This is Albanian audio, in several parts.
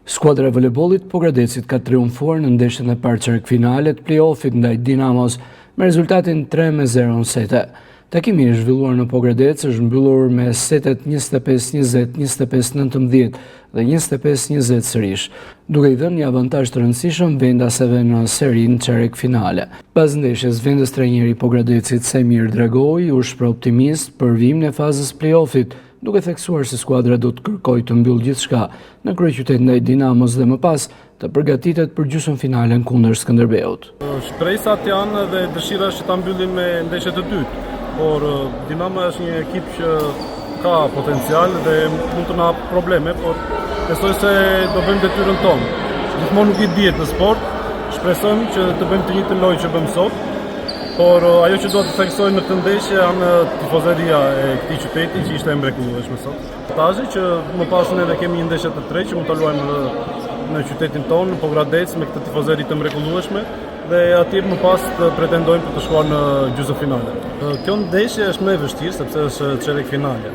Skuadra e voleybollit Pogradecit ka triumfuar në ndeshjen e parë çerkfinale të play-offit ndaj Dinamos me rezultatin 3-0 në sete. Takimi i zhvilluar në Pogradec është mbyllur me setet 25-20, 25-19 dhe 25-20 sërish, duke i dhënë një avantazh të rëndësishëm vendaseve në serinë çerkfinale. Pas ndeshjes, vendas trajneri i Pogradecit Semir Dragoj u shpreh optimist për vimin e fazës play-offit, duke theksuar se skuadra do të kërkojë të mbyllë gjithçka në kryeqytet ndaj Dinamos dhe më pas të përgatitet për gjysmëfinalen kundër Skënderbeut. Shpresat janë dhe dëshira është që ta mbyllim me ndeshjet e dytë, por Dinamo është një ekip që ka potencial dhe mund të na hap probleme, por besoj se do bëjmë detyrën tonë. Gjithmonë nuk i dihet në sport, shpresojmë që të bëjmë të njëjtën lojë që bëjmë sot. Por ajo që do të theksoj në këtë ndeshje janë tifozeria e këtij qyteti që ishte e mrekullueshme sot. Tazhi që më pas ne kemi një ndeshje të tretë që mund ta luajmë në qytetin tonë, në Pogradec, me këtë tifozeri të mrekullueshme dhe atje më pas të pretendojmë për të shkuar në gjysmëfinale. Kjo ndeshje është më e vështirë sepse është çerkfinale.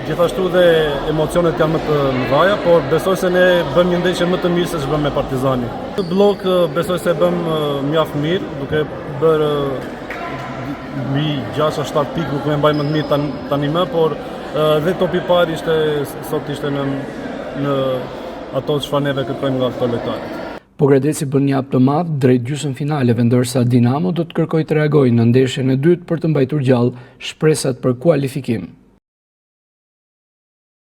Gjithashtu dhe emocionet janë më të mëdha, por besoj se ne bëjmë një ndeshje më të mirë se ç'bëm me Partizanin. Në blok besoj se bëm mjaft mirë, duke bërë mbi 6-7 pikë, nuk më mbaj më të mirë tani më, por dhe topi i parë sot ishte në ato çfarë neve kërkojmë nga këto lojtarë. Pogradeci bën një hap të madh drejt gjysmëfinaleve, ndërsa Dinamo do të kërkojë të reagojë në ndeshjen e dytë për të mbajtur gjallë shpresat për kualifikim.